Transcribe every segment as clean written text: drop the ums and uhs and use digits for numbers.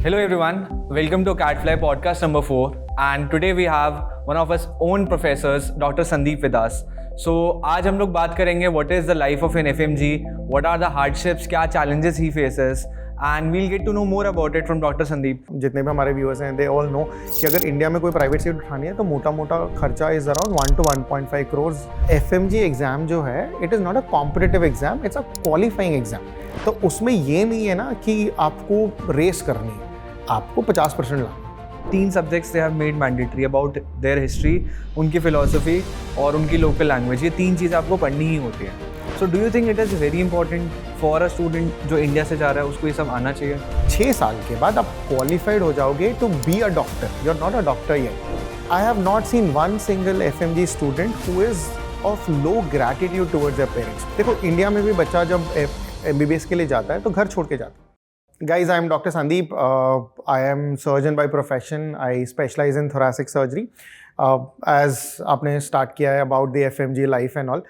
Hello everyone, welcome to Catfly podcast number 4 and today we have one of us own professors Dr. Sandeep with us. So आज हम लोग बात करेंगे what is the life of an FMG, what are the hardships, क्या challenges he faces and we'll get to know more about it from Dr. Sandeep. जितने भी हमारे viewers हैं they all know कि अगर इंडिया में कोई प्राइवेट सीट उठानी है तो मोटा मोटा खर्चा is around 1 to 1.5 crores। FMG exam जो है it is not a competitive exam, it's a qualifying exam. तो उसमें ये नहीं है ना कि आपको रेस करनी है, आपको 50% लाना। 3 subjects they have made mandatory about their history, उनकी philosophy और उनकी local language, ये 3 चीज़ें आपको पढ़नी ही होती हैं। So do you think it is very important for a student जो इंडिया से जा रहा है उसको ये सब आना चाहिए? 6 साल के बाद आप क्वालिफाइड हो जाओगे to be a doctor, you are not a doctor yet. I have not seen one single FMG student who is of low gratitude towards their parents. देखो इंडिया में भी बच्चा जब MBBS के लिए जाता है तो घर छोड़ के जाता है। Guys, I am Dr. Sandeep. I am surgeon by profession. I specialize in thoracic surgery. As आपने start किया है about the FMG life and all.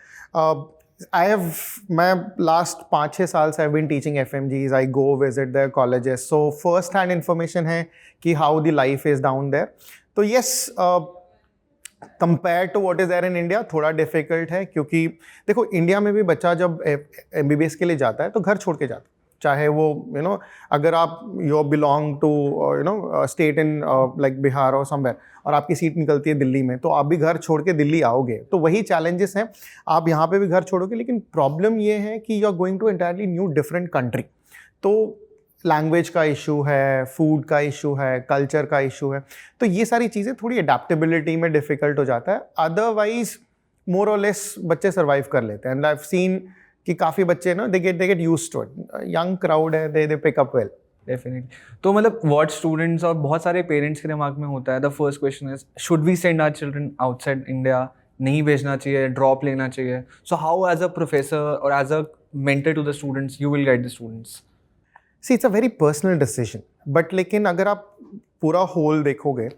मैं last 5-6 साल से I've been teaching FMGs. I go visit their colleges. So first hand information है कि how the life is down there. तो yes, compared to what is there in India, थोड़ा difficult है क्योंकि देखो इंडिया में भी बच्चा जब MBBS के लिए जाता है तो घर छोड़ के जाता है। चाहे वो अगर आप you belong to state in like Bihar और समवेयर और आपकी सीट निकलती है दिल्ली में तो आप भी घर छोड़ के दिल्ली आओगे, तो वही चैलेंजेस हैं। आप यहाँ पे भी घर छोड़ोगे, लेकिन प्रॉब्लम ये है कि you are going to entirely new different country. तो लैंग्वेज का इशू है, फूड का इशू है, कल्चर का इशू है, तो ये सारी चीज़ें थोड़ी अडेप्टेबिलिटी में डिफ़िकल्ट हो जाता है। अदरवाइज मोर और लेस बच्चे सर्वाइव कर लेते हैं। एंड आई हैव सीन कि काफ़ी बच्चे ना they get used to it. Young crowd है, they pick up well. Definitely. तो मतलब व्हाट स्टूडेंट्स और बहुत सारे पेरेंट्स के दिमाग में होता है, the first question is should we send our children outside India, नहीं भेजना चाहिए, ड्रॉप लेना चाहिए? So how as a professor और as a mentor to the students you will guide the students? See it's a very personal decision, but लेकिन अगर आप पूरा होल देखोगे,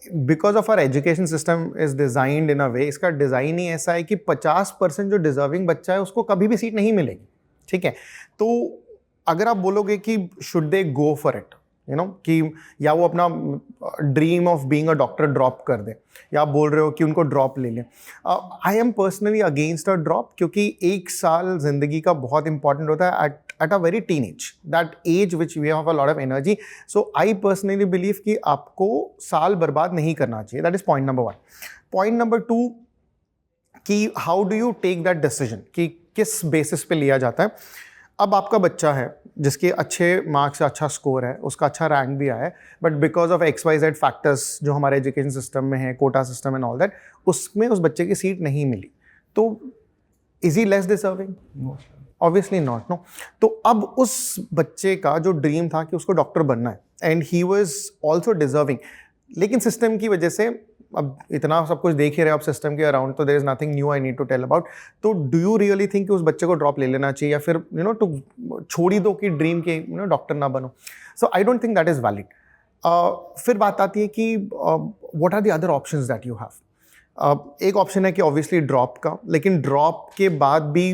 because of our education system is designed in a way, इसका design ही ऐसा है कि 50% जो डिजर्विंग बच्चा है उसको कभी भी सीट नहीं मिलेगी। ठीक है, तो अगर आप बोलोगे कि should they go for it, कि या वो अपना dream of being a doctor drop कर दे, या आप बोल रहे हो कि उनको ड्रॉप ले लें, I am personally against a drop, क्योंकि 1 साल जिंदगी का बहुत इंपॉर्टेंट होता है at a very teenage, that age which we have a lot of energy. So I personally believe कि आपको साल बर्बाद नहीं करना चाहिए. That is point number 1. Point number 2 कि how do you take that decision, कि किस बेसिस पे लिया जाता है। अब आपका बच्चा है जिसके अच्छे मार्क्स से अच्छा स्कोर है, उसका अच्छा रैंक भी आया है, but because of XYZ factors जो हमारे एजुकेशन सिस्टम में है, quota system and all that, उसमें उस बच्चे की सीट नहीं मिली, तो is he less deserving? Obviously not, no. तो अब उस बच्चे का जो ड्रीम था कि उसको डॉक्टर बनना है and he was also deserving, लेकिन सिस्टम की वजह से, अब इतना सब कुछ देख ही रहे हो आप सिस्टम के अराउंड, तो there is nothing new I need to tell about. तो डू यू रियली थिंक कि उस बच्चे को ड्रॉप ले लेना चाहिए, या फिर टू छोड़ ही दो कि ड्रीम के डॉक्टर ना बनो? So I don't think that is valid. फिर बात आती है कि what are the other options that you have. एक ऑप्शन है कि ऑब्वियसली ड्रॉप का, लेकिन ड्रॉप के बाद भी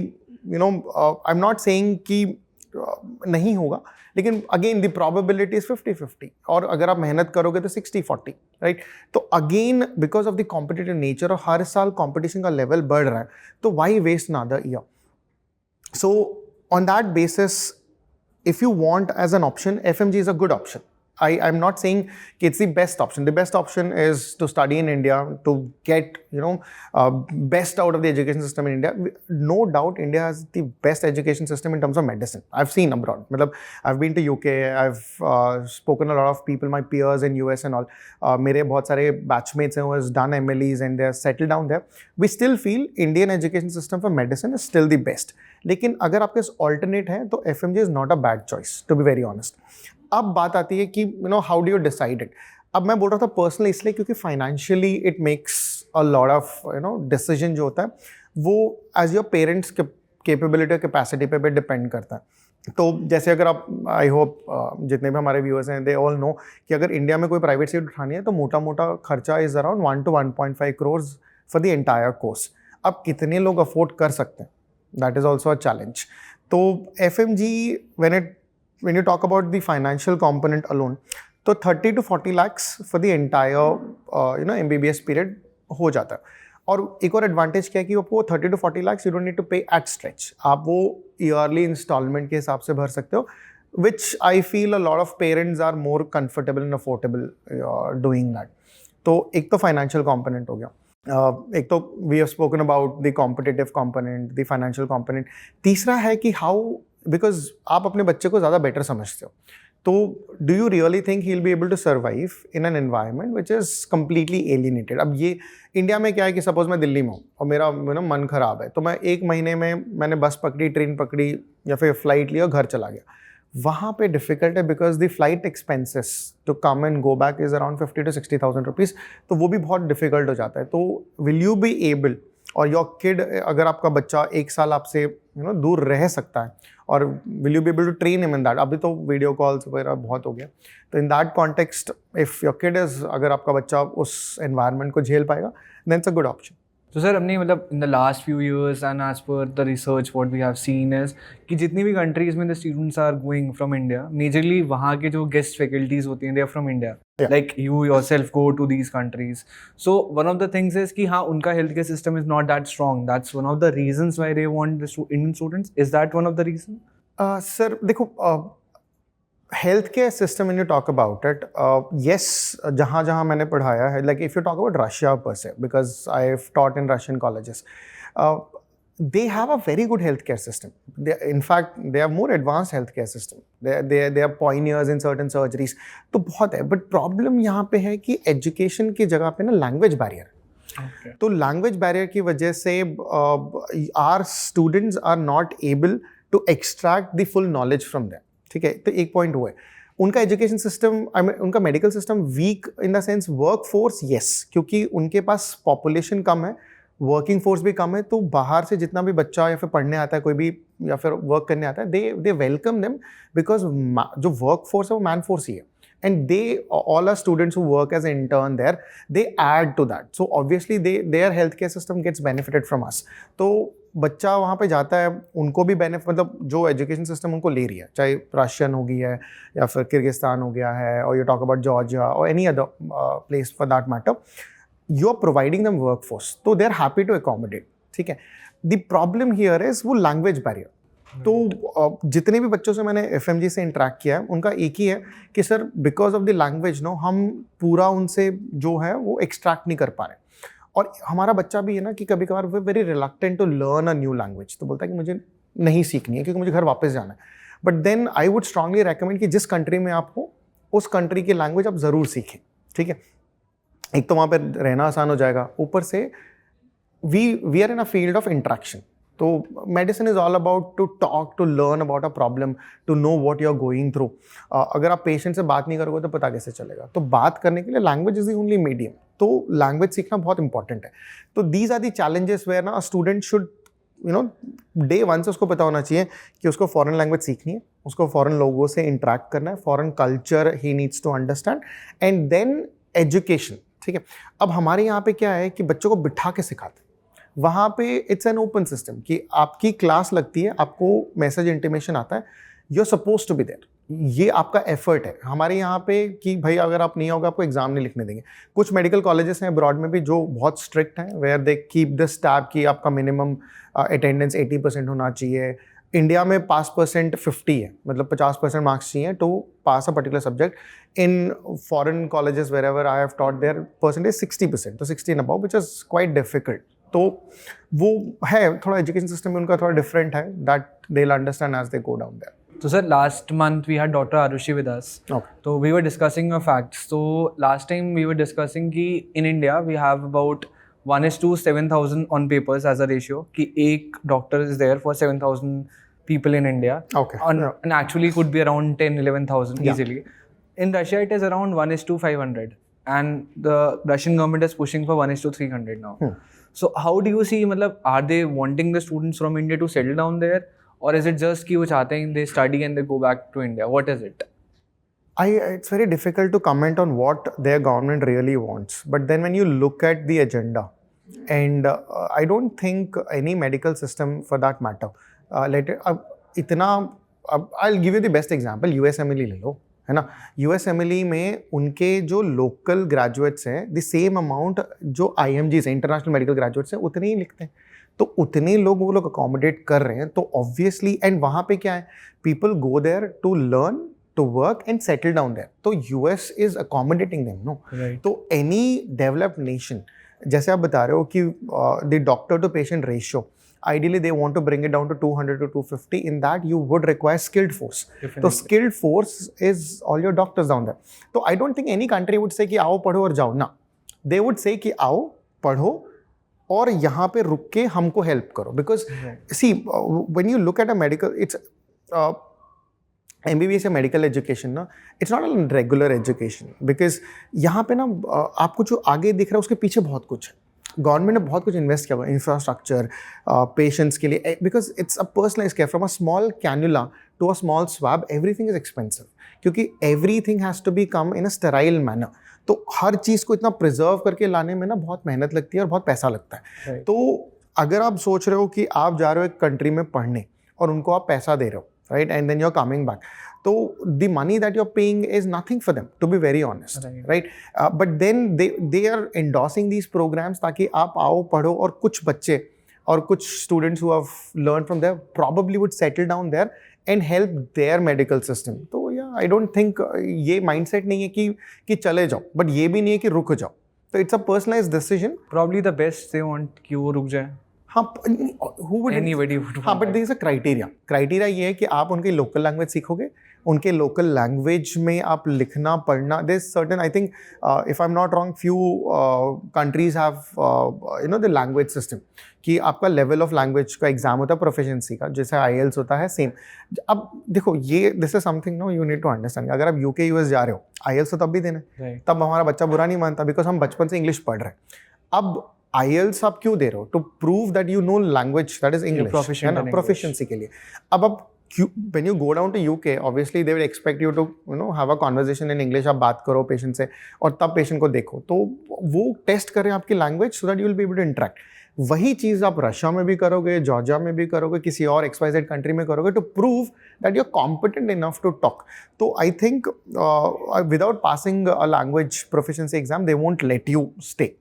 आई एम नॉट सेइंग कि नहीं होगा, लेकिन अगेन द प्रोबेबिलिटी इज 50-50, और अगर आप मेहनत करोगे तो 60-40, राइट? तो again because of the competitive nature, और हर साल कॉम्पिटिशन का लेवल बढ़ रहा है, तो why waste another year? So on that basis, if you want as an option, FMG is a good option. I'm not saying it's the best option. The best option is to study in India, to get best out of the education system in India. No doubt India has the best education system in terms of medicine. I've seen abroad. I've been to UK. I've spoken a lot of people, my peers in US and all. मेरे बहुत सारे batchmates हैं who has done MLEs and they're settled down there. We still feel Indian education system for medicine is still the best. लेकिन अगर आपके पास alternate है तो FMG is not a bad choice, to be very honest. अब बात आती है कि how do you decide it. अब मैं बोल रहा था पर्सनली इसलिए क्योंकि financially it makes a lot of decision जो होता है वो एज योर पेरेंट्स कैपेबिलिटी और कैपेसिटी पे भी डिपेंड करता है। तो जैसे अगर आप, आई होप जितने भी हमारे व्यूअर्स हैं दे ऑल नो कि अगर इंडिया में कोई प्राइवेट सीट उठानी है तो मोटा मोटा खर्चा is around 1 to 1.5 crores for the entire course. अब कितने लोग अफोर्ड कर सकते हैं, that is also a challenge. तो FMG when it when you talk about the financial component alone, तो 30 to 40 lakhs for the entire MBBS period हो जाता है. और एक और एडवांटेज क्या है कि आपको 30 to 40 lakhs you don't need to pay at stretch. आप वो ईयरली इंस्टॉलमेंट के हिसाब से भर सकते हो, which I feel a lot of parents are more comfortable and affordable doing that. तो एक तो फाइनेंशियल कंपोनेंट हो गया. एक तो we have spoken about the competitive component, the financial component. तीसरा है कि हाउ, बिकॉज आप अपने बच्चे को ज़्यादा बेटर समझते हो, तो do you really think he will be able to survive in an environment which is completely alienated. अब ये इंडिया में क्या है कि सपोज मैं दिल्ली में हूँ और मेरा मन ख़राब है, तो मैं एक महीने में मैंने बस पकड़ी, ट्रेन पकड़ी या फिर फ्लाइट लिया और घर चला गया. वहाँ पे डिफ़िकल्ट है because the flight expenses to come and go back is around 50 to 60,000 rupees. तो वो भी बहुत डिफ़िकल्ट हो जाता है. तो विल यू बी एबल, और योर किड, अगर आपका बच्चा एक साल आपसे दूर रह सकता है, और will you be able to train him in that. अभी तो वीडियो कॉल्स वगैरह बहुत हो गया, तो in that context if your kid is, अगर आपका बच्चा उस एनवायरनमेंट को झेल पाएगा, then it's a good option. तो सर हमने मतलब in the last few years and as per the research what we have seen is कि जितनी भी कंट्रीज में the students are going from India, majorly वहाँ के जो गेस्ट फैकल्टीज होती हैं they are from India. Like you yourself go to these countries. So one of the things is कि हाँ, उनका health care system is not that strong. That's one of the reasons why they want the Indian students. Is that one of the reason? Sir देखो, health care system when you talk about it, yes, जहाँ जहाँ मैंने पढ़ाया है, like if you talk about Russia पर से, because I have taught in Russian colleges, they have a very good healthcare system. In fact, they have more advanced healthcare system. They are pioneers in certain surgeries. तो बहुत है, but problem यहाँ पे है कि education की जगह पे ना language barrier. Okay. तो language barrier की वजह से our students are not able to extract the full knowledge from them. ठीक है, तो एक पॉइंट हुआ है. उनका एजुकेशन सिस्टम, उनका medical system weak in the sense work force, yes, क्योंकि उनके पास पॉपुलेशन कम है, वर्किंग फोर्स भी कम है, तो बाहर से जितना भी बच्चा या फिर पढ़ने आता है कोई भी या फिर वर्क करने आता है, दे वेलकम देम, बिकॉज जो वर्क फोर्स है वो मैन फोर्स ही है. And they, all our students who work as an intern there, they add to that. So obviously their healthcare system gets benefited from us. तो बच्चा वहाँ पे जाता है, उनको भी बेनिफिट, मतलब जो एजुकेशन सिस्टम उनको ले रही है, चाहे रशियन हो गई है या फिर किर्गिस्तान हो गया है, और यू टॉक अबाउट जॉर्जिया और any other place for that matter, you are providing them work force, तो they are happy to accommodate. ठीक है, द प्रॉब्लम हियर इज वो लैंग्वेज बैरियर. तो जितने भी बच्चों से मैंने FMG से इंटरेक्ट किया है, उनका एक ही है कि sir because of the language हम पूरा उनसे जो है वो एक्सट्रैक्ट नहीं कर पा रहे. और हमारा बच्चा भी है ना कि कभी कभार वो very reluctant to learn a new language, तो बोलता है कि मुझे नहीं सीखनी है क्योंकि मुझे घर वापस जाना है. But then I would strongly recommend कि जिस कंट्री में आप हो उस कंट्री की लैंग्वेज आप ज़रूर सीखें. ठीक है, एक तो वहाँ पर रहना आसान हो जाएगा, ऊपर से we are in a field of interaction. तो medicine is all about to talk, to learn about a problem, to know what you are going through. अगर आप पेशेंट से बात नहीं करोगे तो पता कैसे चलेगा. तो बात करने के लिए language is the only medium. तो लैंग्वेज सीखना बहुत इंपॉर्टेंट है. तो these are the challenges where ना स्टूडेंट शुड डे वन से उसको पता होना चाहिए कि उसको फॉरेन लैंग्वेज सीखनी है, उसको फॉरेन लोगों से इंटरेक्ट करना है, फॉरेन कल्चर ही needs to understand, and then education. ठीक है, अब हमारे यहाँ पे क्या है कि बच्चों को बिठा के सिखाते हैं. वहाँ पे इट्स एन ओपन सिस्टम कि आपकी क्लास लगती है, आपको मैसेज इंटीमेशन आता है, you are suppose to be there. ये आपका एफर्ट है. हमारे यहाँ पे कि भाई अगर आप नहीं होगा आपको एग्जाम नहीं लिखने देंगे. कुछ मेडिकल कॉलेजेस हैं अब्रॉड में भी जो बहुत स्ट्रिक्ट हैं, where they keep the step कि आपका मिनिमम अटेंडेंस 80% होना चाहिए. इंडिया में पास परसेंट 50 है, मतलब 50% मार्क्स चाहिए to pass a particular subject. In foreign colleges wherever I have taught their percentage 60%, तो 60 and above, which is quite difficult. तो वो है थोड़ा एजुकेशन सिस्टम उनका थोड़ा डिफरेंट है, that they will understand as they go down there. So sir, last month we had Dr. Arushi with us. Okay. So we were discussing your facts. So last time we were discussing कि in India we have about 1:7,000 on papers as a ratio. कि एक doctor is there for 7,000 people in India. Okay. And actually could be around 10-11,000 easily. In Russia it is around 1:500. And the Russian government is pushing for 1:300 now. So how do you see, मतलब are they wanting the students from India to settle down there? Or is it just कि वो चाहते हैं they study and they go back to India? What is it? It's very difficult to comment on what their government really wants. But then when you look at the agenda, and I don't think any medical system for that matter, इतना अब I give you the best example, USMLE ले लो, है ना। USMLE में उनके जो local graduates हैं, the same amount जो आईएमजीज हैं, इंटरनेशनल मेडिकल ग्रेजुएट्स हैं, उतने ही लिखते हैं। तो उतने लोग वो लोग अकोमोडेट कर रहे हैं, तो ऑब्वियसली, एंड वहाँ पे क्या है, people go there to learn, to work and settle down there, तो US is accommodating them, no. तो एनी डेवलप्ड नेशन, जैसे आप बता रहे हो कि the doctor to patient ratio, ideally they want to bring it down to 200 to 250. In that you would require skilled force. So skilled force is all your doctors down there. So I don't think any country would say कि आओ पढ़ो और जाओ ना. They would say कि आओ पढ़ो और यहाँ पे रुक के हमको हेल्प करो. Because see, when you look at a medical, it's MBBS या medical education ना, it's not a regular education. Because यहाँ पे ना आपको जो आगे दिख रहा है उसके पीछे बहुत कुछ है. गवर्नमेंट ने बहुत कुछ इन्वेस्ट किया हुआ है, इंफ्रास्ट्रक्चर, पेशेंट्स के लिए, because it's a personalize care. From a small cannula to a small swab, everything is expensive, क्योंकि everything has to be come in a sterile manner. तो हर चीज़ को इतना प्रिजर्व करके लाने में ना बहुत मेहनत लगती है और बहुत पैसा लगता है. तो अगर आप सोच रहे हो कि आप जा रहे हो एक कंट्री में पढ़ने और उनको आप पैसा दे रहे हो, right, and then you are coming back, तो the money that you're paying is nothing for them, to be very honest, right? But then they are endorsing these programs ताकि आप आओ पढ़ो, और कुछ बच्चे और कुछ students who have learned from there probably would settle down there and help their medical system. तो yeah, I don't think ये mindset नहीं है कि चले जाओ, but ये भी नहीं है कि रुक जाओ. तो it's a personalized decision. Probably the best they want कि वो रुक जाए. हाँ, who would anybody would. हाँ, but there is a criteria. Criteria ये है कि आप उनकी local language सीखोगे, उनके लोकल लैंग्वेज में आप लिखना पढ़ना. There is certain, I think if I am not wrong, few countries have you know the language system, कि आपका लेवल ऑफ लैंग्वेज का एग्जाम होता है प्रोफिशिएंसी का, जैसे IELTS होता है, सेम. अब देखो, ये this is something no you need to understand. अगर आप UK US जा रहे हो, IELTS तो तब भी देना है, तब हमारा बच्चा बुरा नहीं मानता, बिकॉज हम बचपन से इंग्लिश पढ़ रहे हैं. अब IELTS आप क्यों दे रहे हो? To prove that you know language, that is English, है ना, प्रोफिशिएंसी के लिए. अब when you go down to UK, obviously they will expect you to, you know, have a conversation in English. आप बात करो पेशेंट से और तब पेशेंट को देखो, तो वो टेस्ट करें आपकी language, so that you will be able to interact. वही चीज़ आप रशिया में भी करोगे, जॉर्जिया में भी करोगे, किसी और XYZ कंट्री में करोगे, to prove that you are competent enough to talk. तो I think without passing a language proficiency exam they won't let you stay.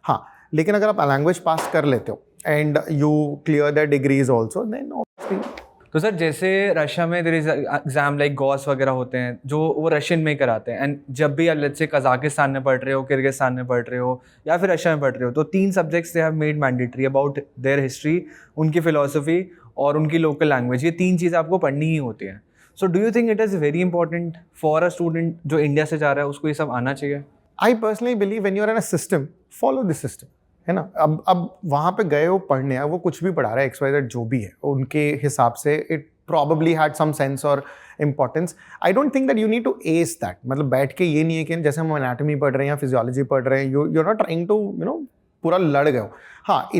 हाँ, लेकिन अगर आप लैंग्वेज पास कर लेते हो and you clear that degrees also, then obviously. तो sir, जैसे रशिया में देयर इज एग्जाम लाइक गॉस वगैरह होते हैं जो वो रशियन में कराते हैं, एंड जब भी लेट्स से कजाकिस्तान में पढ़ रहे हो, किर्गिस्तान में पढ़ रहे हो, या फिर रशिया में पढ़ रहे हो, तो 3 subjects they have made mandatory about their history, उनकी फिलोसफी और उनकी लोकल लैंग्वेज. ये 3 चीज़ें आपको पढ़नी ही होती हैं. So do you think it is very important for a student जो इंडिया से जा रहा है, उसको ये सब आना चाहिए? I personally believe when you are in a system, follow the system, है ना. अब वहाँ पे गए हो पढ़ने, वो कुछ भी पढ़ा रहा है, XYZ जो भी है, उनके हिसाब से it probably had some sense or importance. I don't think that you need to ace that. मतलब बैठ के ये नहीं है कि जैसे हम anatomy पढ़ रहे हैं या physiology पढ़ रहे हैं, you're not trying to, you know, पूरा लड़ गए हो. हाँ,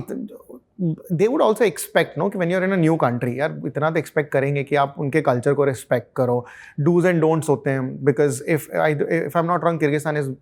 they would also expect, no, कि when you're in a new country, यार इतना तो expect करेंगे कि आप उनके culture को respect करो. Do's and don'ts होते हैं, because if I'm not wrong, Kyrgyzstan is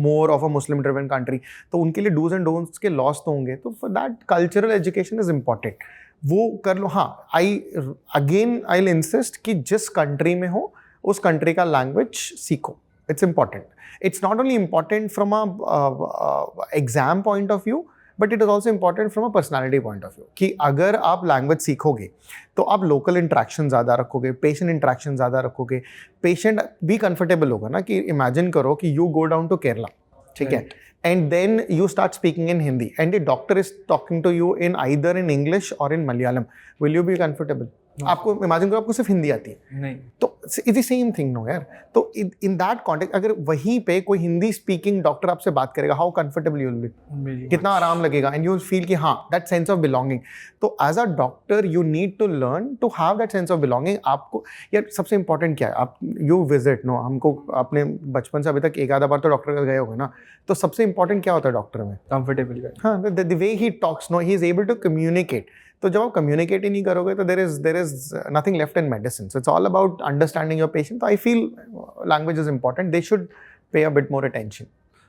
more of a Muslim driven country, तो उनके लिए do's and don'ts के laws तो होंगे. तो for that, cultural education is important. वो कर लो. हाँ, आई इंसिस्ट कि जिस कंट्री में हो उस कंट्री का लैंग्वेज सीखो. It's important. It's not only important from a exam point of view, but it is also important from a personality point of view, कि अगर आप लैंग्वेज सीखोगे तो आप लोकल इंट्रैक्शन ज़्यादा रखोगे, पेशेंट इंट्रैक्शन ज़्यादा रखोगे, पेशेंट भी कंफर्टेबल होगा ना. कि इमेजिन करो कि you go down to Kerala, ठीक है, and then you start speaking in Hindi and the doctor is talking to you in either in English or in Malayalam. Will you be comfortable? आपको imagine करो आपको सिर्फ हिंदी आती है, नहीं, तो it's the same thing, no यार. तो इन दैट कॉन्टेक्स्ट, अगर वहीं पे कोई हिंदी स्पीकिंग डॉक्टर आपसे बात करेगा, how comfortable you will be, कितना आराम लगेगा, एंड यू विल फील कि हाँ, दैट सेंस ऑफ बिलोंगिंग. तो as a doctor you need to learn to have that sense of belonging. आपको यार सबसे इंपॉर्टेंट क्या है, आप यू विजिट, नो, हमको अपने बचपन से अभी तक एक आधा बार तो डॉक्टर का गए होगे ना, तो सबसे इंपॉर्टेंट क्या होता है डॉक्टर में? कंफर्टेबल. हाँ, the way he talks, no, he is able to communicate. तो जब आप कम्युनिकेट ही नहीं करोगे तो there is nothing left in medicine. So it's all about understanding your patient. तो I feel language is important. They should pay a bit more attention.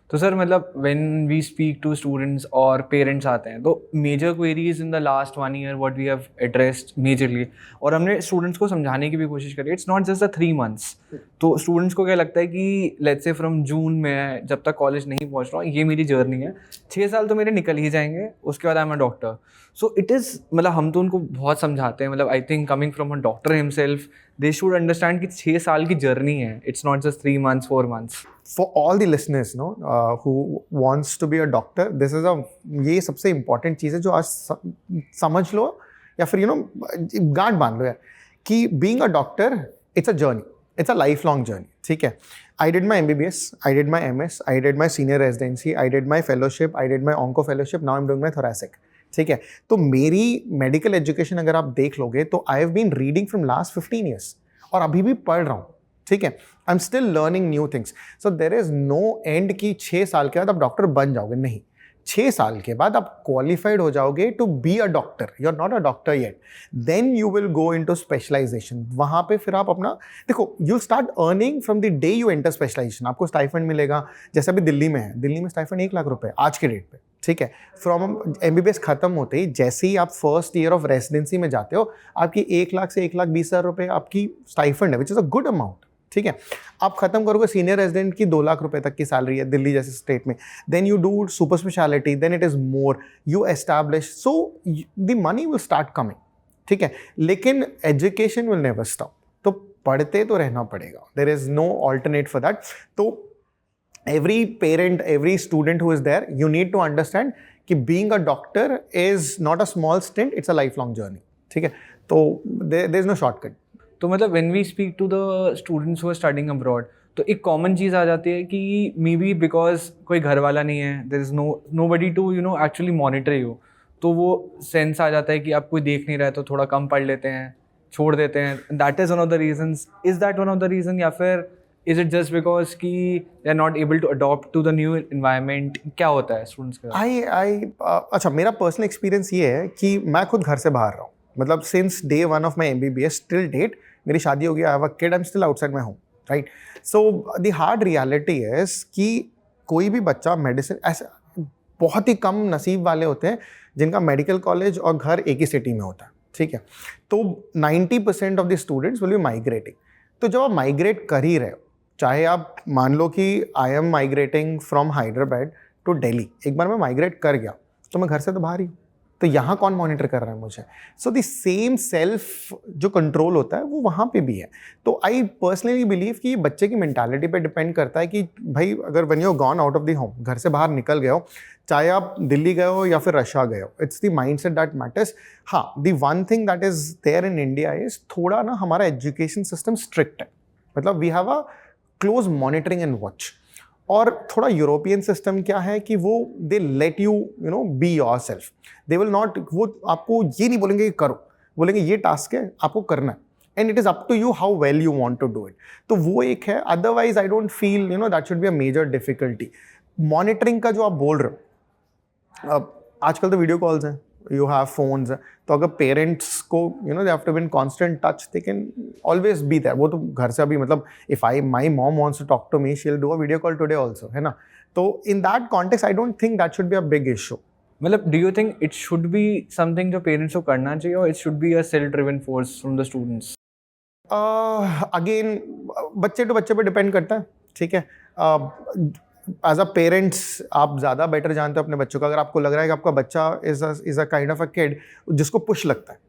तो sir मतलब when we speak to students और parents आते हैं तो major queries in the last 1 year what we have addressed majorly, और हमने students को समझाने की भी कोशिश करी, it's not just the 3 months। तो स्टूडेंट्स को क्या लगता है कि लेट्स से फ्रॉम जून में जब तक कॉलेज नहीं पहुंच रहा हूँ ये मेरी जर्नी है, 6 साल तो मेरे निकल ही जाएंगे, उसके बाद I am a doctor. So it is मतलब हम तो उनको बहुत समझाते हैं, मतलब I think coming from a doctor himself they should understand कि 6 साल की जर्नी है, it's not just 3 months 4 months। For all the listeners, who wants to be a doctor, this is ये सबसे important चीज़ है जो आज समझ लो या फिर गांठ बांध लो यार कि being a doctor, it's a journey, it's a lifelong journey, ठीक है। I did my MBBS, I did my MS, I did my senior residency, I did my fellowship, I did my onco fellowship, now I'm doing my thoracic, ठीक है। तो मेरी medical education अगर आप देख लोगे तो I have been reading from last 15 years और अभी भी पढ़ रहा हूँ, ठीक है। I am still learning new things. So there is no end कि 6 साल के बाद आप डॉक्टर बन जाओगे, नहीं। 6 साल के बाद आप क्वालिफाइड हो जाओगे to be a doctor, you are not a doctor yet, then you will go into specialization. वहाँ पे फिर आप अपना देखो, you start earning from the day you enter specialization. आपको स्टाइफंड मिलेगा, जैसे अभी दिल्ली में है, दिल्ली में स्टाइफंड 1 लाख रुपए आज के डेट पे, ठीक है। फ्रॉम MBBS खत्म होते ही जैसे ही आप फर्स्ट ईयर ऑफ रेसिडेंसी में जाते हो, आपकी 1 लाख से 1,20,000 रुपए आपकी स्टाइफंड है, which is a good amount, ठीक है। आप खत्म करोगे सीनियर रेजिडेंट की 2 लाख रुपए तक की सैलरी है दिल्ली जैसे स्टेट में, then you do super speciality, then it is more, you establish, so the money will start coming, ठीक है। लेकिन एजुकेशन विल नेवर स्टॉप, तो पढ़ते तो रहना पड़ेगा, there is no alternate for that. तो every parent, every student who is there, you need to understand कि being a doctor is not a small stint, it's a lifelong journey, ठीक है। तो there is no shortcut। तो मतलब when we speak to the students who are studying abroad, तो एक common चीज़ आ जाती है कि मे बी बिकॉज कोई घर वाला नहीं है, there is nobody to actually monitor you, तो वो सेंस आ जाता है कि आप कोई देख नहीं रहा है तो थोड़ा कम पढ़ लेते हैं, छोड़ देते हैं। That is one of the reasons. Is that one of the reason, या फिर इज इट जस्ट बिकॉज कि they are not able to adopt to the new environment? क्या होता है स्टूडेंट्स का? अच्छा, मेरा पर्सनल एक्सपीरियंस ये है कि मैं खुद घर से बाहर रहा हूँ, मतलब since day 1 of my MBBS till date, मेरी शादी हो गई, I have a kid, I am still outside my home, right. So the hard reality is कि कोई भी बच्चा मेडिसिन, ऐसे बहुत ही कम नसीब वाले होते हैं जिनका मेडिकल कॉलेज और घर एक ही सिटी में होता है, ठीक है। तो 90% of the students will be migrating. तो जब आप माइग्रेट कर ही रहे हो, चाहे आप मान लो कि I am migrating from Hyderabad to Delhi, एक बार मैं माइग्रेट कर गया तो मैं घर से तो बाहर ही हूँ, तो यहाँ कौन मॉनिटर कर रहा है मुझे? सो द सेम सेल्फ जो कंट्रोल होता है वो वहाँ पे भी है। तो आई पर्सनली बिलीव कि बच्चे की मेंटालिटी पे डिपेंड करता है कि भाई अगर when you gone out of the home, घर से बाहर निकल गए हो, चाहे आप दिल्ली गए हो या फिर रशिया गए हो, it's the mindset that matters. हाँ, the one thing that is there in India is थोड़ा ना हमारा एजुकेशन सिस्टम स्ट्रिक्ट है, मतलब we have a close monitoring and watch. और थोड़ा यूरोपियन सिस्टम क्या है कि वो they let you be yourself, they will not, वो आपको ये नहीं बोलेंगे कि करो, बोलेंगे ये टास्क है आपको करना है, and it is up to you how well you want to do it. तो वो एक है, otherwise I don't feel that should be a major difficulty. Monitoring का जो आप बोल रहे हो, आजकल तो वीडियो कॉल्स हैं, you have phones, तो अगर पेरेंट्स को they have to be in constant touch, they can always be there। वो तो घर से अभी मतलब if my mom wants to talk to me, she'll do a video call today also, है ना। तो in that context I don't think that should be a big issue। मतलब do you think it should be something जो parents को करना चाहिए, और it should be a self driven force from the students? Again बच्चे to बच्चे पे depend करता है, ठीक है। एज अ पेरेंट्स आप ज़्यादा बेटर जानते हो अपने बच्चों का। अगर आपको लग रहा है कि आपका बच्चा is a kind of a kid जिसको पुश लगता है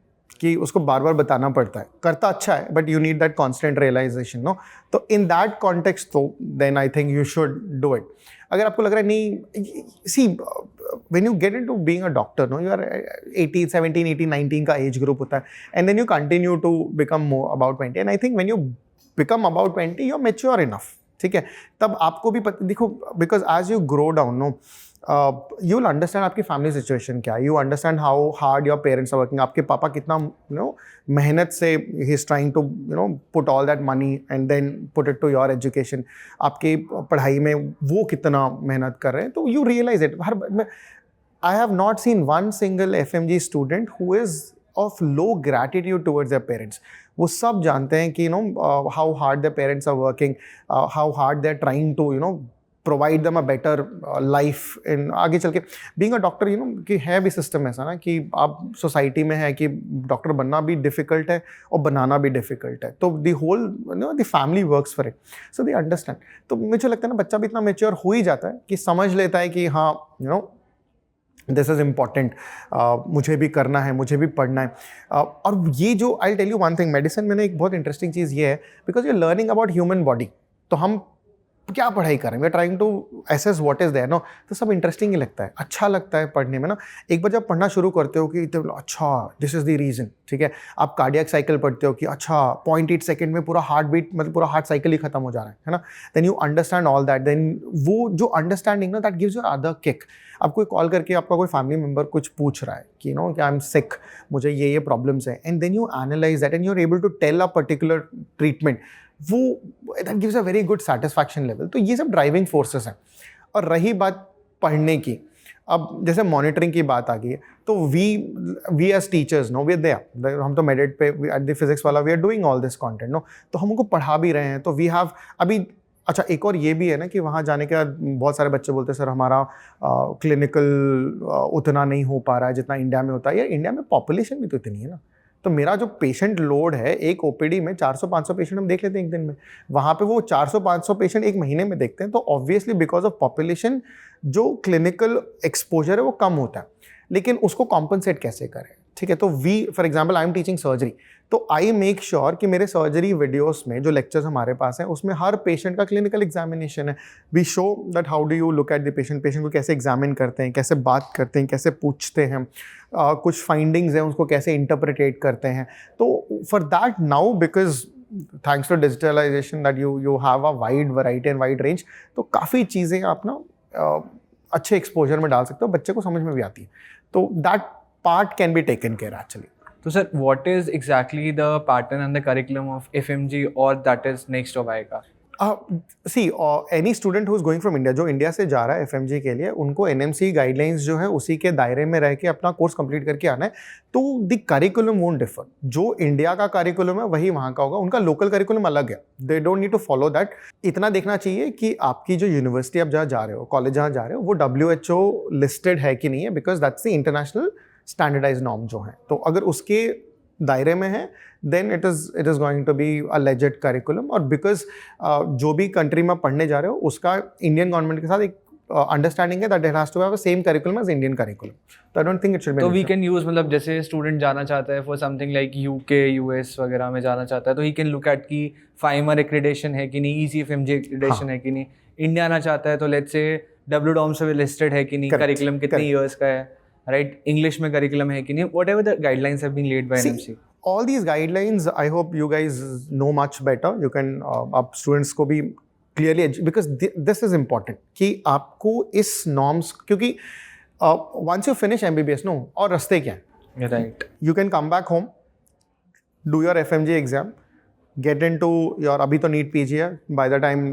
कि उसको बार बार बताना पड़ता है, करता अच्छा है but you need that constant realization, no. तो इन दैट कॉन्टेक्स्ट तो then I think you should do it. अगर आपको लग रहा है नहीं, see when you get into being a doctor, no, you are 18, 17, 18, 19 का एज ग्रुप होता है, and then you continue to become more about 20, and I think when you become about 20 you are mature enough, ठीक है। तब आपको भी देखो, because as you grow down, no, you will understand आपकी फैमिली सिचुएशन क्या है, you understand how hard your parents are working. आपके पापा कितना मेहनत से ही is trying to put all that money and then put it to your education. आपकी पढ़ाई में वो कितना मेहनत कर रहे हैं, तो you realize it. I have not seen one single FMG student who is of low gratitude towards their parents. वो सब जानते हैं कि how hard their parents are working, how hard they are trying to provide them a better life in आगे चल के being a doctor you know कि है भी सिस्टम ऐसा ना कि आप सोसाइटी में है कि डॉक्टर बनना भी डिफिकल्ट है और बनाना भी डिफिकल्ट है, तो the whole the family works for it, so they understand. तो मुझे लगता है ना बच्चा भी इतना मेच्योर हो ही जाता है कि समझ लेता है कि हाँ you know this is important, मुझे भी करना है, मुझे भी पढ़ना है। और ये जो I tell you one thing, medicine में ना एक बहुत इंटरेस्टिंग चीज़ ये है because you learning about human body, तो हम क्या पढ़ाई कर रहे हैं, we are trying to assess what is there no, तो सब इंटरेस्टिंग ही लगता है, अच्छा लगता है पढ़ने में ना। एक बार जब पढ़ना शुरू करते हो कि तो अच्छा दिस इज द रीजन, ठीक है, आप कार्डियक साइकिल पढ़ते हो कि अच्छा 0.8 सेकंड में पूरा हार्ट बीट मतलब पूरा हार्ट साइकिल ही खत्म हो जा रहा है ना, then you understand all that, देन वो जो अंडरस्टैंडिंग ना that gives you other kick. आपको कॉल करके आपका कोई फैमिली मेंबर कुछ पूछ रहा है कि नो कि आई एम सिक, मुझे ये प्रॉब्लम्स है, and then you analyze that and you are able to tell a particular treatment, वो that gives a very good satisfaction level. तो ये सब ड्राइविंग फोर्सेस हैं। और रही बात पढ़ने की, अब जैसे मॉनिटरिंग की बात आ गई है, तो we as teachers no we are there, हम तो मेडिट पे एट द फिजिक्स वाला we are doing all this content no, तो हम उनको पढ़ा भी रहे हैं, तो वी हैव अभी अच्छा एक और ये भी है ना कि वहाँ जाने के बाद बहुत सारे बच्चे बोलते हैं सर हमारा क्लिनिकल उतना नहीं हो पा रहा है जितना इंडिया में होता है। यार इंडिया में पॉपुलेशन भी तो इतनी है ना, तो मेरा जो पेशेंट लोड है एक ओपीडी में 400-500 पेशेंट हम देख लेते हैं एक दिन में, वहाँ पे वो 400-500 पेशेंट एक महीने में देखते हैं, तो ऑब्वियसली बिकॉज ऑफ पॉपुलेशन जो क्लिनिकल एक्सपोजर है वो कम होता है, लेकिन उसको कॉम्पनसेट कैसे करें, ठीक है। तो we for example I am teaching surgery, तो आई मेक श्योर कि मेरे सर्जरी वीडियोस में जो लेक्चर्स हमारे पास हैं उसमें हर पेशेंट का क्लिनिकल एग्जामिनेशन है। We show that how do you look at the patient, patient को कैसे एग्जामिन करते हैं, कैसे बात करते हैं, कैसे पूछते हैं, कुछ फाइंडिंग्स हैं उसको कैसे इंटरप्रिटेट करते हैं। तो for that now because thanks to digitalization that you have a wide variety and wide range, तो काफ़ी चीज़ें आप ना अच्छे एक्सपोजर में डाल सकते हो, बच्चे को समझ में भी आती है, तो that part can be taken care actually. तो sir what is exactly the pattern and the curriculum of FMG और दैट इज नेक्स्ट ऑफ आएगा? See any student who is going from India, जो इंडिया से जा रहा है FMG के लिए, उनको एनएमसी गाइडलाइंस जो है उसी के दायरे में रह के अपना कोर्स कंप्लीट करके आना है। तो द करिकुलम वोंट डिफर, जो इंडिया का करिकुलम है वही वहाँ का होगा, उनका लोकल करिकुलम अलग है, they don't need to follow that. इतना देखना चाहिए कि आपकी जो यूनिवर्सिटी आप जहाँ जा रहे हो, कॉलेज जहाँ जा रहे हो, वो WHO लिस्टेड है कि नहीं है, because that's the international standardize norm जो है, तो अगर उसके दायरे में है then it is going to be a legit curriculum. और बिकॉज जो भी कंट्री में पढ़ने जा रहे हो उसका इंडियन गवर्नमेंट के साथ एक अंडरस्टैंडिंग है that it has to have the same curriculum as Indian curriculum, तो I don't think it should be. तो वी कैन यूज मतलब जैसे स्टूडेंट जाना चाहता है for something like UK US वगैरह में जाना चाहता है, तो ही कैन लुक एट की फाइमर एक्रेडिटेशन है कि नहीं, ECFMG एक्रेडिटेशन है कि नहीं। इंडिया आना चाहता है तो लेट्स से WDOM से लिस्टेड है कि नहीं, करिकुलम कितने ईयर्स का है, राइट, इंग्लिश में करिकुलम है कि नहीं, whatever the guidelines have been laid by NMC. All these guidelines, I hope you guys know much better. You can आप students को भी clearly because this is important कि आपको इस norms, क्योंकि once you finish MBBS no, और रास्ते क्या है, right, you can come back home, do your FMG exam, get into your अभी तो NEET PG है, by the time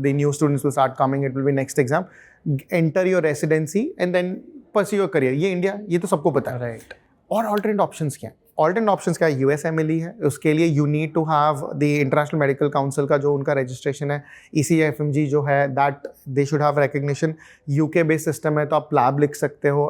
the new students will start coming it will be next exam, enter your residency and then pursue your career। ये India, ये तो सबको पता है, right। और alternate options क्या है? ऑल्टरनेट ऑप्शंस क्या है? USMLE है, उसके लिए you need to have the international medical council का जो उनका रजिस्ट्रेशन है, ECFMG जो है that they should have recognition. UK based system है तो आप लैब लिख सकते हो,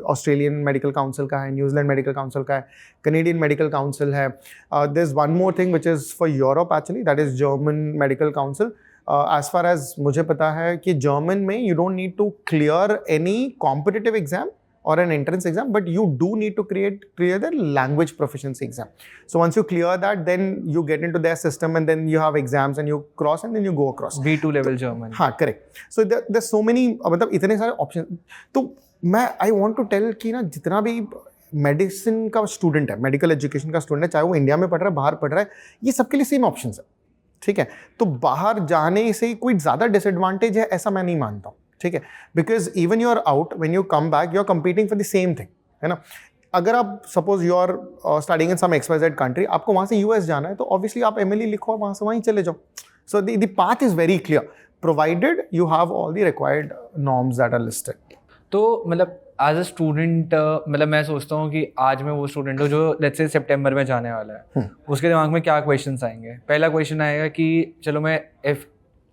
ऑस्ट्रेलियन मेडिकल काउंसिल का है, न्यूजीलैंड मेडिकल काउंसिल का है, कनेडियन मेडिकल काउंसिल है। There is one more thing which is for Europe actually, that is German medical council. As far as मुझे पता है कि जर्मन में you don't need to clear any competitive exam or an entrance exam, but you do need to clear the language proficiency exam. So once you clear that, then you get into their system and then you have exams and you cross and then you go across. B2 level German. हाँ, correct. So there's so many, मतलब इतने सारे options. तो मैं I want to tell कि ना जितना भी मेडिसिन का स्टूडेंट है, मेडिकल एजुकेशन का स्टूडेंट है, चाहे वो इंडिया में पढ़ रहा है, बाहर पढ़ रहा है, ये सबके लिए सेम ऑप्शंस है, ठीक है। तो बाहर जाने से कोई ज़्यादा डिसएडवांटेज है ऐसा मैं नहीं मानता हूँ, ठीक है, because even you are out when you come back you are competing for the same thing, है ना। अगर आप suppose you are studying in some XYZ country, आपको वहाँ से US जाना है, तो ऑब्वियसली आप MLE लिखो और वहाँ से वहीं चले जाओ। So the path is very clear provided you have all the required norms that are listed. तो मतलब एज अ स्टूडेंट मतलब मैं सोचता हूँ कि आज मैं वो स्टूडेंट हूँ जो लेट्स से सितंबर में जाने वाला है, उसके दिमाग में क्या क्वेश्चंस आएंगे? पहला क्वेश्चन आएगा कि चलो मैं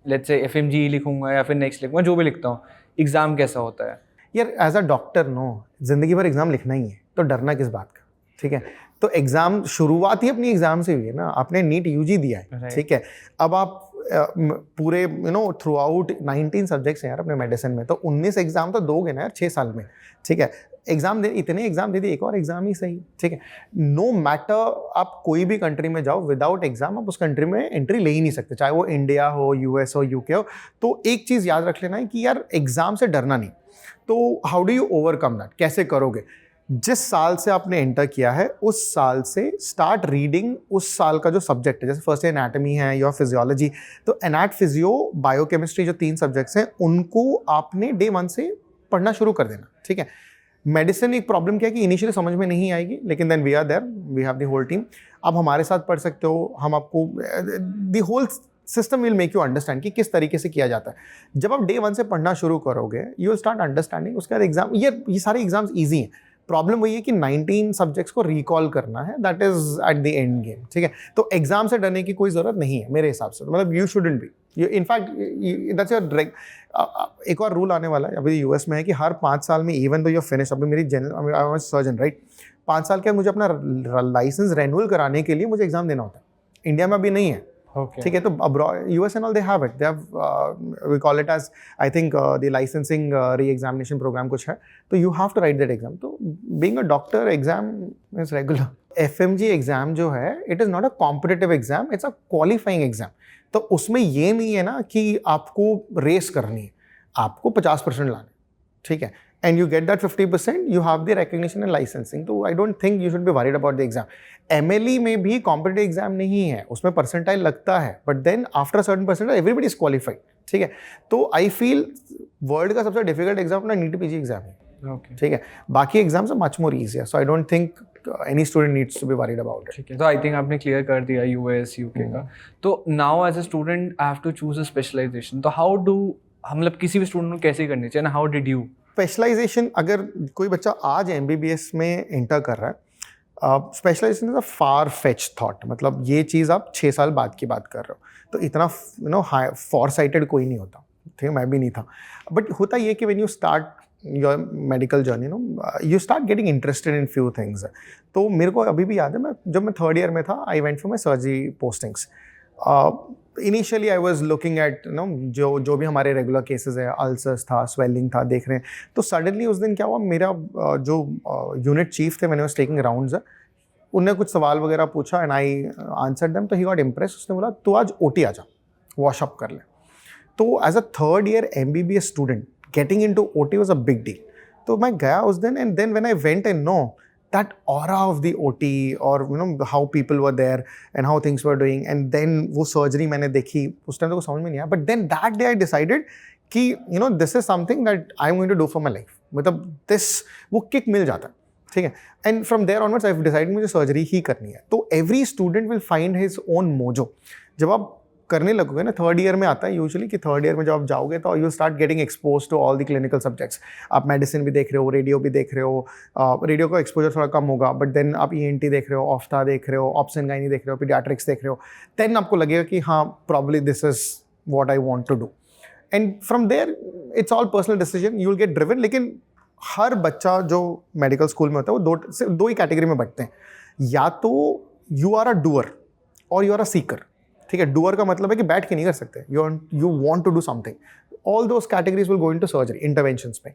लेट्स से FMG लिखूंगा या फिर नेक्स्ट लिखूंगा, जो भी लिखता हूँ, एग्ज़ाम कैसा होता है? यार एज अ डॉक्टर नो, जिंदगी भर एग्जाम लिखना ही है, तो डरना किस बात का, ठीक है। तो एग्जाम शुरुआत ही अपनी एग्जाम से हुई है ना, आपने नीट यूजी दिया है, ठीक है। अब आप पूरे थ्रू आउट 19 सब्जेक्ट्स हैं यार अपने मेडिसिन में, तो 19 एग्जाम तो दोगे ना यार 6 साल में, ठीक है। इतने एग्जाम दे दिए, एक और एग्जाम ही सही, ठीक है। नो मैटर आप कोई भी कंट्री में जाओ, विदाउट एग्जाम आप उस कंट्री में एंट्री ले ही नहीं सकते, चाहे वो इंडिया हो, US हो, UK हो। तो एक चीज़ याद रख लेना है कि यार एग्जाम से डरना नहीं। तो how do you overcome that, कैसे करोगे? जिस साल से आपने एंटर किया है उस साल से स्टार्ट रीडिंग उस साल का जो सब्जेक्ट है, जैसे फर्स्ट एनाटमी है या फिजियोलॉजी, तो एनाट, फिजियो, बायोकेमिस्ट्री जो 3 सब्जेक्ट्स हैं उनको आपने डे 1 से पढ़ना शुरू कर देना, ठीक है। मेडिसिन एक प्रॉब्लम क्या है कि इनिशियली समझ में नहीं आएगी, लेकिन then we are there, we have the whole team. आप हमारे साथ पढ़ सकते हो, हम आपको the whole system will make you understand कि किस तरीके से किया जाता है। जब आप डे 1 से पढ़ना शुरू करोगे, यू विल स्टार्ट अंडरस्टैंडिंग। उसके बाद एग्जाम, ये सारे एग्जाम्स ईजी हैं। प्रॉब्लम वही है कि 19 सब्जेक्ट्स को रिकॉल करना है, that is at the end game, ठीक है। तो एग्जाम से डरने की कोई जरूरत नहीं है मेरे हिसाब से, मतलब you shouldn't be, in fact that's your. एक और रूल आने वाला है अभी US में है कि हर 5 साल में, इवन दो यू फिनिश, अभी मेरी जनरल सर्जन राइट, 5 साल के मुझे अपना लाइसेंस रेन्यूअल कराने के लिए मुझे एग्जाम देना होता है। इंडिया में अभी नहीं है, ठीक है। तो US and all they have it, they have we call it as I think the licensing re-examination program कुछ है, तो you have to write that exam। तो being a doctor exam is regular। FMG exam जो है, it is not a competitive exam, it's a qualifying exam। तो उसमें ये नहीं है ना कि आपको रेस करनी है, आपको 50% लाने, ठीक है। And you get that 50%, you have the recognition and licensing। तो I don't think you should be worried about the exam। MLE में भी competitive exam नहीं है, उसमें percentile लगता है, but then after a certain percentile everybody is qualified, ठीक है। तो I feel world का सबसे difficult exam अपना NEET PG exam है, Okay. ठीक है। बाकी exams are much more easier, so I don't think any student needs to be worried about it। ठीक है, तो आई थिंक आपने क्लियर कर दिया US UK का। तो now as a student I have to choose a specialization, तो how do, मतलब किसी भी स्टूडेंट को कैसे करनी चाहिए ना, हाउ डिड यू? स्पेशलाइजेशन, अगर कोई बच्चा आज MBBS में एंटर कर रहा है, specialization is a far fetched thought, मतलब ये चीज़ आप 6 साल बाद की बात कर रहे हो, तो इतना फॉर साइटेड कोई नहीं होता, ठीक है। मैं भी नहीं था, बट होता ये कि when you start your medical journey you start getting interested in few things. तो मेरे को अभी भी याद है, जब मैं 3rd ईयर में था, I went for my surgery postings. Initially I was looking at जो भी हमारे रेगुलर केसेस है, अल्सर्स था, स्वेलिंग था, देख रहे हैं। तो सडनली उस दिन क्या हुआ, मेरा जो यूनिट चीफ थे, मैंने वाज टेकिंग राउंड्स, उनने कुछ सवाल वगैरह पूछा एंड आई आंसर्ड देम। तो ही गॉट इम्प्रेस, उसने बोला तू आज OT आ जा, वॉशअप कर ले। तो as a 3rd year MBBS student getting into OT was a big deal. तो मैं गया उस दिन, and then when I went and know that aura of the OT, or how people were there and how things were doing, and then वो surgery मैंने देखी, उस time तो कुछ समझ में नहीं आया, but then that day I decided कि this is something that I'm going to do for my life। मतलब वो किक मिल जाता है, ठीक है। and from there onwards I've decided मुझे सर्जरी ही करनी है। तो every student will find his own mojo। जब आप करने लगोगे ना, 3rd ईयर में आता है यूजुअली कि 3rd ईयर में जब आप जाओगे तो you start getting expose to all the clinical subjects. आप मेडिसिन भी देख रहे हो, रेडियो भी देख रहे हो, रेडियो का एक्सपोजर थोड़ा कम होगा, बट देन आप ENT देख रहे हो, ऑफ्था देख रहे हो, ऑप्स एंड गायनी देख रहे हो, पीडियाट्रिक्स देख रहे हो, देन आपको लगेगा कि हाँ probably this is what I want to do. And from there it's all personal decision, you will get driven. लेकिन हर बच्चा जो मेडिकल स्कूल में होता है वो दो ही कैटेगरी में बंटते हैं, या तो यू आर अ डूअर और यू आर अ सीकर, ठीक है। डूअर का मतलब है कि बैठ के नहीं कर सकते, you want to do something. All those categories will go into surgery interventions में।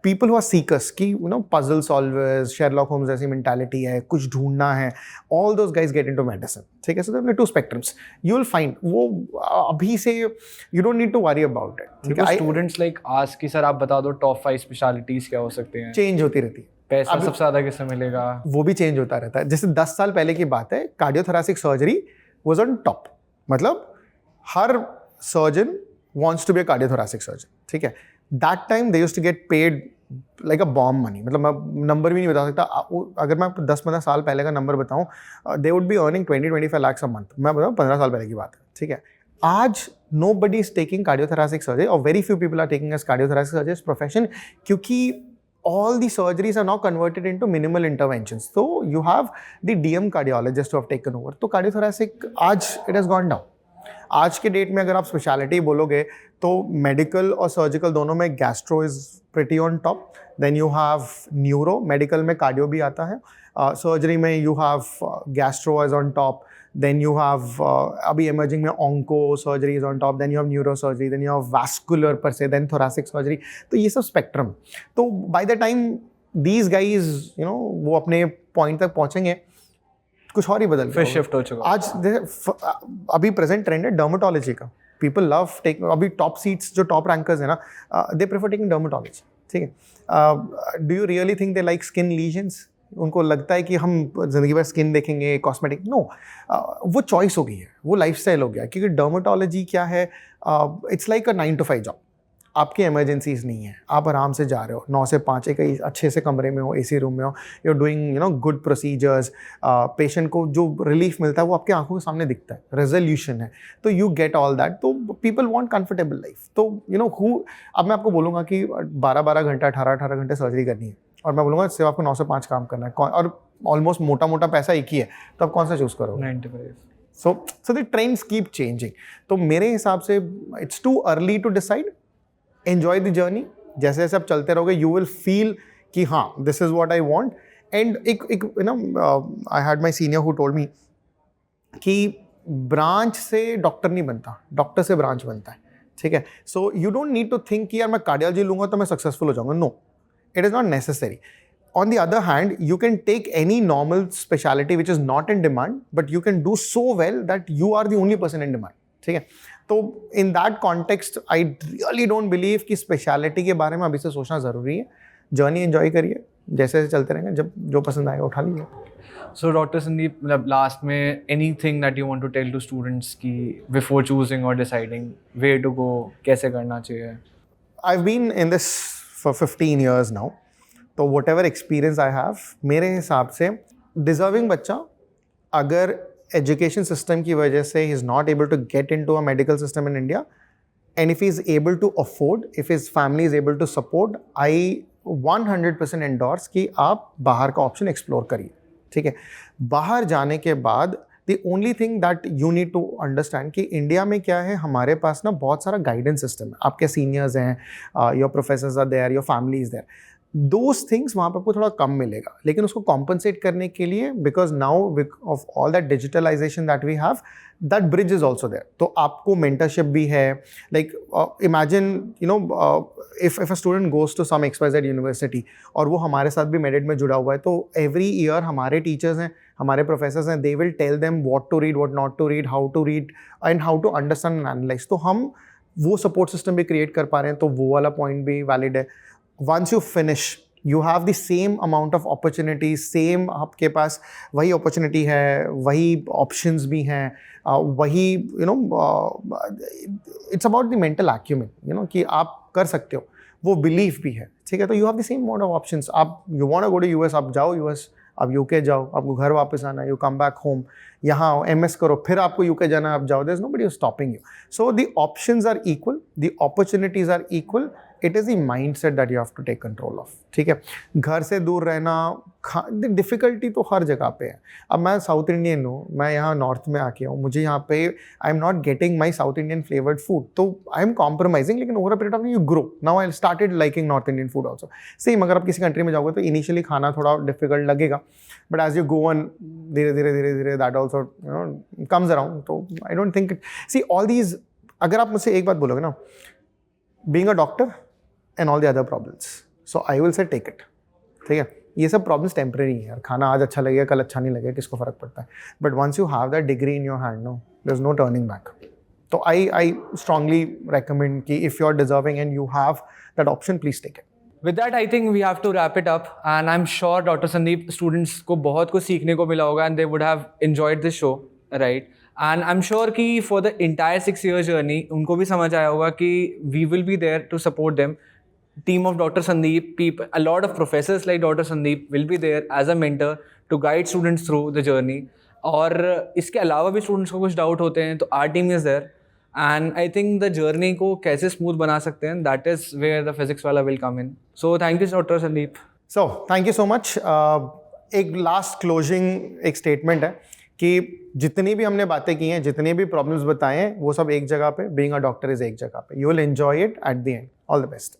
पीपल हु आर सीकर्स की पजल सॉल्वर्स, शेरलॉक होम्स जैसी मेंटालिटी है, कुछ ढूंढना है, all those guys get into medicine, ठीक है। So there are 2 spectrums, you will find वो अभी से you don't need to worry about it, ठीक है। स्टूडेंट्स लाइक आस्क कि सर आप बता दो टॉप 5 स्पेशलिटीज क्या हो सकते हैं। चेंज होती रहती है, पैसा सबसे ज्यादा किससे मिलेगा, वो भी चेंज होता रहता है। जैसे 10 साल पहले की बात है, cardiothoracic surgery was on top, मतलब हर surgeon wants to be a cardiothoracic surgeon, ठीक है। That time they used to get paid like a bomb money, मतलब मैं नंबर भी नहीं बता सकता। अगर मैं 10-15 साल पहले का नंबर बताऊं, they would be earning 20-25 lakhs a month। मैं बताऊं 15 साल पहले की बात है, ठीक है। आज nobody is taking cardiothoracic surgery, or very few people are taking as cardiothoracic surgery as profession, क्योंकि all the surgeries are now converted into minimal interventions। So you have the DM cardiologist who have taken over। तो cardiothoracic आज it has gone down। आज के date में अगर आप speciality बोलोगे तो मेडिकल और सर्जिकल दोनों में gastro is pretty on top, then you have neuro, medical में कार्डियो भी आता है, सर्जरी में you have gastro is on top, then you have अभी emerging में onco surgery is on top, then you have neurosurgery, then you have vascular per se, then thoracic surgery. तो ये सब spectrum. तो by the time these guys you know वो अपने point तक पहुँचेंगे कुछ और ही बदल फिर शिफ्ट हो चुका आज अभी प्रेजेंट ट्रेंड है डर्मेटोलॉजी का. पीपल लव टेक अभी टॉप सीट्स जो टॉप रैंकर्स है ना दे प्रेफर टेकिंग डर्मेटोलॉजी. ठीक है. Do you really think they like skin lesions? उनको लगता है कि हम ज़िंदगी भर स्किन देखेंगे कॉस्मेटिक? नो. वो चॉइस हो गई है, वो लाइफस्टाइल हो गया. क्योंकि डर्मेटोलॉजी क्या है, it's like a 9 to 5 job. आपकी इमरजेंसीज नहीं है, आप आराम से जा रहे हो 9 से 5 एक अच्छे से कमरे में हो, एसी रूम में हो, you are doing you know good procedures. Patient को जो रिलीफ मिलता है वो आपके आंखों के सामने दिखता है, रेजोल्यूशन है, तो यू गेट ऑल दैट. तो पीपल वांट कंफर्टेबल लाइफ. तो यू नो अब मैं आपको बोलूँगा कि 12-12 घंटा 18-18 घंटे सर्जरी करनी है और मैं बोलूँगा सिर्फ आपको 9 से 5 काम करना है और ऑलमोस्ट मोटा मोटा पैसा एक ही है, तो आप कौन सा चूज़ करोगे? 95. So the trends keep changing. तो मेरे हिसाब से it's too early to decide. Enjoy the journey. जैसे जैसे आप चलते रहोगे यू विल फील कि हाँ this is what I want. And एक you know I had my senior who told me कि ब्रांच से डॉक्टर नहीं बनता, डॉक्टर से ब्रांच बनता है. ठीक है. So you don't need to think कि यार मैं कार्डियोलॉजी लूँगा तो मैं सक्सेसफुल हो जाऊँगा. No, it is not necessary. On the other hand, you can take any normal specialty which is not in demand, but you can do so well that you are the only person in demand. ठीक है. तो in that context, I really don't believe कि specialty के बारे में अभी से सोचना ज़रूरी है. जर्नी एंजॉय करिए, जैसे जैसे चलते रहेंगे, जब जो पसंद आएगा उठा लीजिए. So Dr. Sandeep, मतलब last में anything that you want to tell to students कि before choosing or deciding where to go, कैसे करना चाहिए? I've been in this for 15 years now. तो whatever experience I have, मेरे हिसाब से deserving बच्चा अगर education system की वजह से he is not able to get into a medical system in India, and if he is able to afford, if his family is able to support, I 100% endorse कि आप बाहर का option explore करिए. ठीक है. बाहर जाने के बाद the only thing that you need to understand कि इंडिया में क्या है, हमारे पास ना बहुत सारा गाइडेंस सिस्टम है. आपके सीनियर्स हैं, your professors are there, your family is there. Those things वहाँ पर आपको थोड़ा कम मिलेगा, लेकिन उसको कॉम्पनसेट करने के लिए because now of all that digitalization that we have, that bridge is also there. तो आपको मेंटरशिप भी है. Like imagine you know if a student goes to some XYZ university और वो हमारे साथ भी मेडिट में जुड़ा हुआ है, तो एवरी ईयर हमारे टीचर्स हैं, हमारे प्रोफेसर्स हैं, they will tell them what to read, what not to read, how to read and how to understand and analyse. तो हम वो सपोर्ट सिस्टम भी क्रिएट कर पा रहे हैं, तो वो वाला पॉइंट भी वैलिड है. Once you finish, you have the same amount of opportunities, same आपके पास वही opportunity है, वही options भी हैं, वही you know it's about the mental acumen, you know कि आप कर सकते हो, वो belief भी है. ठीक है. तो you have the same amount of options. आप you want to go to US, आप जाओ US, आप UK जाओ, आपको घर वापस आना है, you come back home, यहाँ आओ, MS करो, फिर आपको UK जाना है, आप जाओ. There's nobody who's stopping you. So the options are equal, the opportunities are equal. It is the mindset that you have to take control of. ठीक है. घर से दूर रहना, डिफ़िकल्टी तो हर जगह पे है. अब मैं साउथ इंडियन हूँ, मैं यहाँ नॉर्थ में आके हूँ, मुझे यहाँ पे आई am not getting my south Indian flavoured food, तो आई एम कॉम्प्रोमाइजिंग. लेकिन over a period of time you grow. Now I started liking north Indian food also. Same अगर आप किसी कंट्री में जाओगे तो इनिशियली खाना थोड़ा डिफिकल्ट लगेगा, but as you go on धीरे धीरे that also you know comes around. तो I don't think see all these. अगर आप मुझसे एक बात बोलोगे ना, being a doctor and all the other problems, so I will say take it. ठीक है. ये सब प्रॉब्लम्स टेम्परेरी है यार. खाना आज अच्छा लगेगा, कल अच्छा नहीं लगेगा, किसको फर्क पड़ता है. But once you have that degree in your hand, no there is no turning back. तो आई स्ट्रांगली रेकमेंड कि if you are deserving and you have that option, please take it. With that, I think we have to wrap it up, and I'm sure Dr. Sandeep students को बहुत कुछ सीखने को मिला होगा, and they would have enjoyed this show, right? And I'm sure कि for the entire 6-year journey उनको भी समझ आया होगा कि we will be there to support them. Team of Dr. Sandeep, people, a lot of professors like Dr. Sandeep will be there as a mentor to guide students through the journey. और इसके अलावा भी students को कुछ doubt होते हैं तो our team is there, and I think the journey को कैसे smooth बना सकते हैं, that is where the physics वाला will come in. So thank you Dr. Sandeep. So thank you so much. एक last closing एक statement है कि जितनी भी हमने बातें की हैं, जितने भी प्रॉब्लम्स बताए हैं, वो सब एक जगह पे, बीइंग अ डॉक्टर इज एक जगह पे. You will enjoy it at the end. All the best.